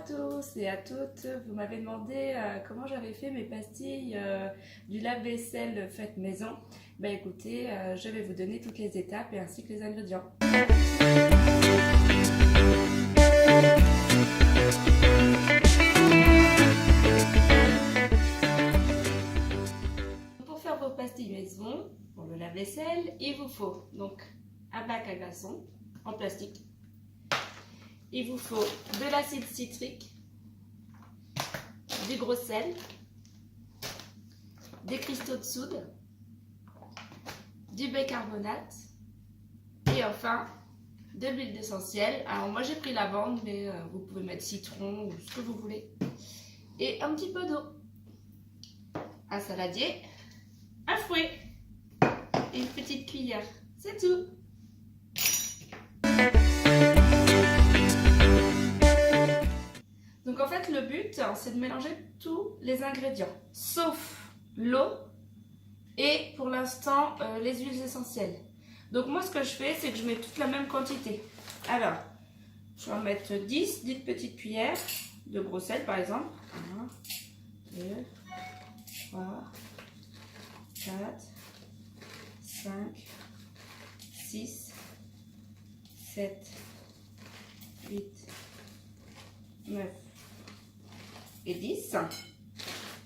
tous et à toutes. Vous m'avez demandé comment j'avais fait mes pastilles du lave-vaisselle faites maison. Bah écoutez, je vais vous donner toutes les étapes et ainsi que les ingrédients. Pour faire vos pastilles maison, pour le lave-vaisselle, il vous faut donc un bac à glaçons en plastique. Il vous faut de l'acide citrique, du gros sel, des cristaux de soude, du bicarbonate et enfin de l'huile d'essentiel. Alors moi j'ai pris lavande, mais vous pouvez mettre citron ou ce que vous voulez. Et un petit peu d'eau, un saladier, un fouet et une petite cuillère. C'est tout. Donc en fait le but c'est de mélanger tous les ingrédients sauf l'eau et pour l'instant les huiles essentielles. Donc moi ce que je fais c'est que je mets toute la même quantité. Alors je vais en mettre 10 petites cuillères de gros sel par exemple. 1, 2, 3, 4, 5, 6, 7, 8, 9 et 10.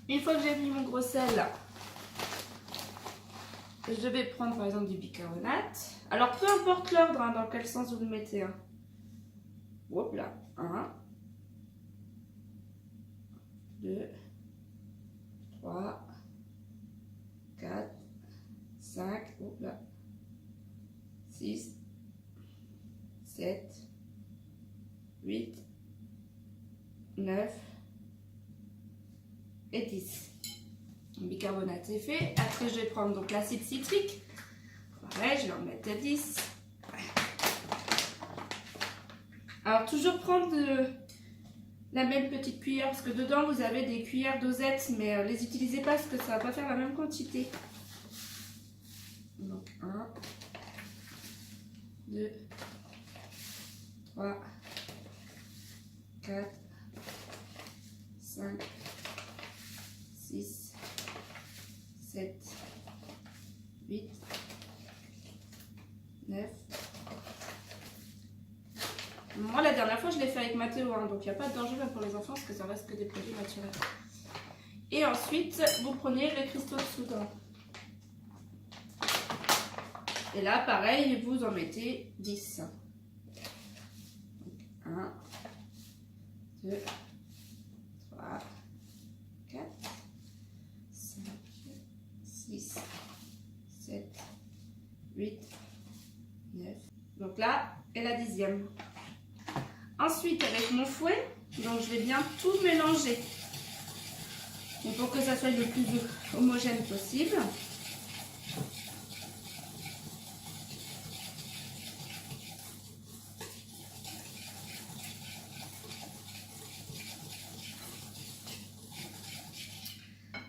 Une fois que j'ai mis mon gros sel, je vais prendre par exemple du bicarbonate. Alors peu importe l'ordre dans quel sens vous le mettez. Hop là, 1, 2, 3, 4, 5, hop là, 6, 7, 8, 9 et 10. Le bicarbonate c'est fait. Après je vais prendre donc l'acide citrique. Pareil, je vais en mettre 10. Alors toujours prendre la même petite cuillère parce que dedans vous avez des cuillères dosettes, mais les utilisez pas parce que ça va pas faire la même quantité. Donc 1, 2, 3, 4, 5, 6, 7, 8, 9. Moi, la dernière fois, je l'ai fait avec Mathéo, donc il n'y a pas de danger même pour les enfants parce que ça reste que des produits naturels. Et ensuite, vous prenez les cristaux de soude. Et là, pareil, vous en mettez 10. Donc, 1, 2, 3, 4, 5, 6, 7, 8, 9. Donc là est la 10e. Ensuite, avec mon fouet, donc je vais bien tout mélanger. Et pour que ça soit le plus homogène possible.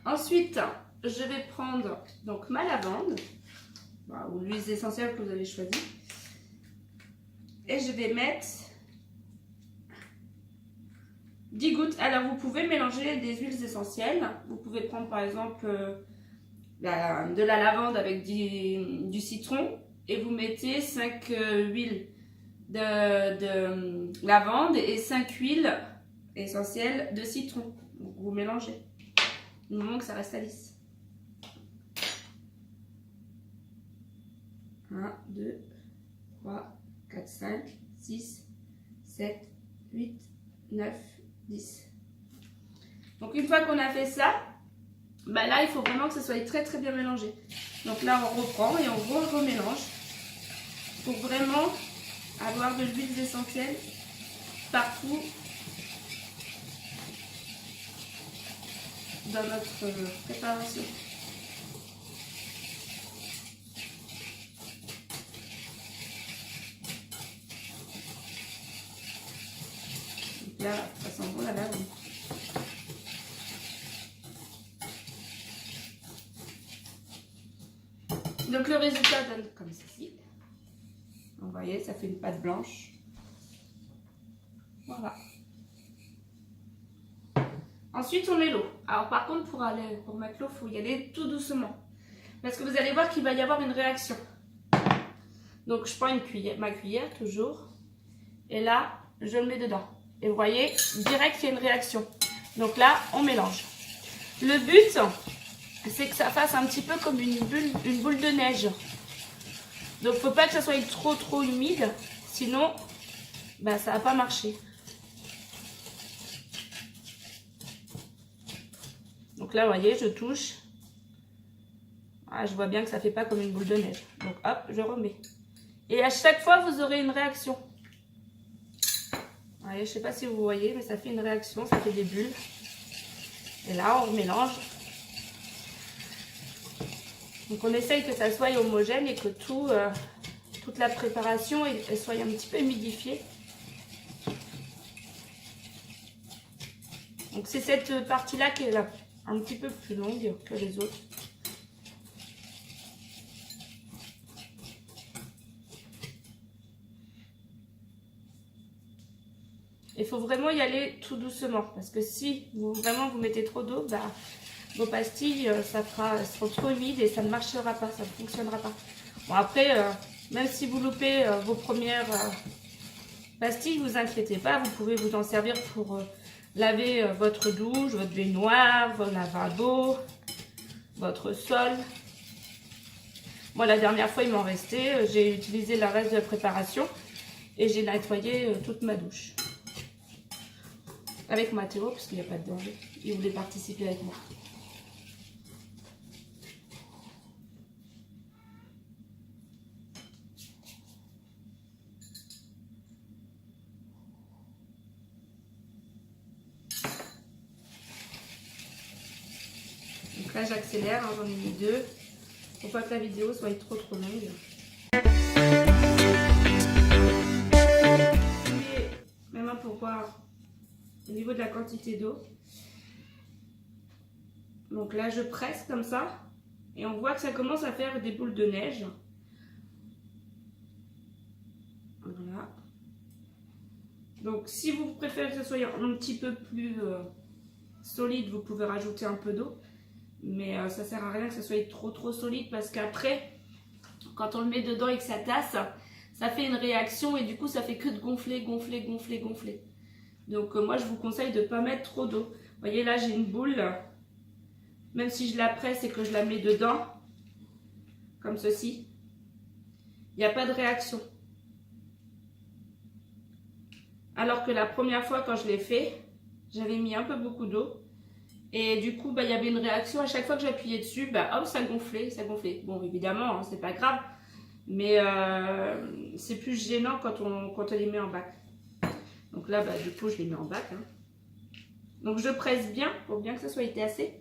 Ensuite, je vais prendre donc ma lavande, ou l'huile essentielle que vous avez choisie, et je vais mettre 10 gouttes. Alors vous pouvez mélanger des huiles essentielles, vous pouvez prendre par exemple de la lavande avec du citron, et vous mettez 5 huiles de lavande et 5 huiles essentielles de citron. Donc, vous mélangez. Du moment que ça reste à lisse. 1, 2, 3, 4, 5, 6, 7, 8, 9, 10. Donc une fois qu'on a fait ça, bah là il faut vraiment que ce soit très très bien mélangé. Donc là on reprend et on remélange pour vraiment avoir de l'huile essentielle partout dans notre préparation. Donc là, ça sent bon la lavande. Donc le résultat donne comme ceci. Vous voyez, ça fait une pâte blanche. Voilà. Ensuite, on met l'eau. Alors par contre, pour mettre l'eau, il faut y aller tout doucement. Parce que vous allez voir qu'il va y avoir une réaction. Donc je prends ma cuillère toujours. Et là, je le mets dedans. Et vous voyez, direct, il y a une réaction. Donc là, on mélange. Le but, c'est que ça fasse un petit peu comme une boule de neige. Donc il ne faut pas que ça soit trop humide. Sinon, ben, ça ne va pas marcher. Donc là, vous voyez, je touche. Ah, je vois bien que ça ne fait pas comme une boule de neige. Donc hop, je remets. Et à chaque fois, vous aurez une réaction. Vous voyez, je ne sais pas si vous voyez, mais ça fait une réaction, ça fait des bulles. Et là, on mélange. Donc on essaye que ça soit homogène et que toute la préparation elle soit un petit peu humidifiée. Donc c'est cette partie-là qui est là, un petit peu plus longue que les autres. Il faut vraiment y aller tout doucement parce que si vraiment vous mettez trop d'eau, bah, vos pastilles seront trop humides et ça ne marchera pas, ça ne fonctionnera pas. Bon après, même si vous loupez vos premières pastilles, ne vous inquiétez pas, vous pouvez vous en servir pour laver votre douche, votre baignoire, votre lavabo, votre sol. Moi la dernière fois il m'en restait, j'ai utilisé le reste de la préparation et j'ai nettoyé toute ma douche. Avec Mathéo, parce qu'il n'y a pas de danger. Il voulait participer avec moi. Donc là, j'accélère, hein, j'en ai mis 2. Pour pas que la vidéo soit trop longue. Et maintenant, pour voir au niveau de la quantité d'eau. Donc là, je presse comme ça. Et on voit que ça commence à faire des boules de neige. Voilà. Donc si vous préférez que ce soit un petit peu plus solide, vous pouvez rajouter un peu d'eau. Mais ça sert à rien que ce soit trop solide parce qu'après, quand on le met dedans et que ça tasse, ça fait une réaction et du coup ça fait que de gonfler. Donc moi je vous conseille de ne pas mettre trop d'eau. Vous voyez là j'ai une boule, même si je la presse et que je la mets dedans, comme ceci, il n'y a pas de réaction. Alors que la première fois quand je l'ai fait, j'avais mis un peu beaucoup d'eau. Et du coup, bah, il y avait une réaction à chaque fois que j'appuyais dessus, bah, hop, ça gonflait. Bon, évidemment, hein, c'est pas grave, mais c'est plus gênant quand on les met en bac. Donc là, bah, du coup, je les mets en bac. Hein. Donc je presse bien pour bien que ça soit tassé.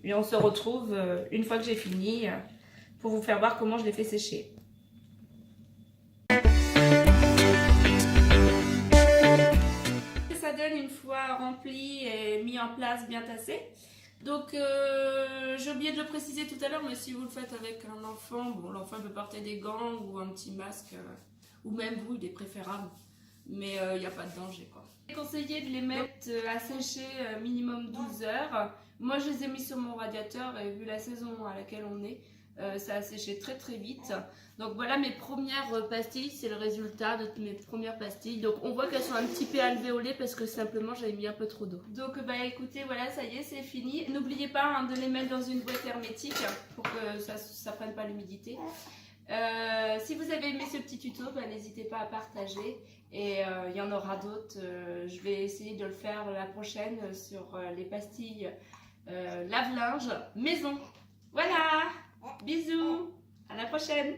Et on se retrouve une fois que j'ai fini pour vous faire voir comment je les fais sécher. Ça donne une fois rempli et mis en place, bien tassé. Donc j'ai oublié de le préciser tout à l'heure, mais si vous le faites avec un enfant, bon, l'enfant peut porter des gants ou un petit masque, ou même vous, il est préférable, mais il n'y a pas de danger quoi. Il est conseillé de les mettre à sécher minimum 12 heures. Moi je les ai mis sur mon radiateur et vu la saison à laquelle on est, ça a séché très vite. Donc voilà mes premières pastilles, c'est le résultat de mes premières pastilles. Donc on voit qu'elles sont un petit peu alvéolées parce que simplement j'avais mis un peu trop d'eau. Donc bah écoutez, voilà, ça y est, c'est fini. N'oubliez pas hein, de les mettre dans une boîte hermétique pour que ça ne prenne pas l'humidité. Si vous avez aimé ce petit tuto, bah, n'hésitez pas à partager et il y en aura d'autres. Je vais essayer de le faire la prochaine sur les pastilles lave-linge maison. Voilà, bisous, à la prochaine.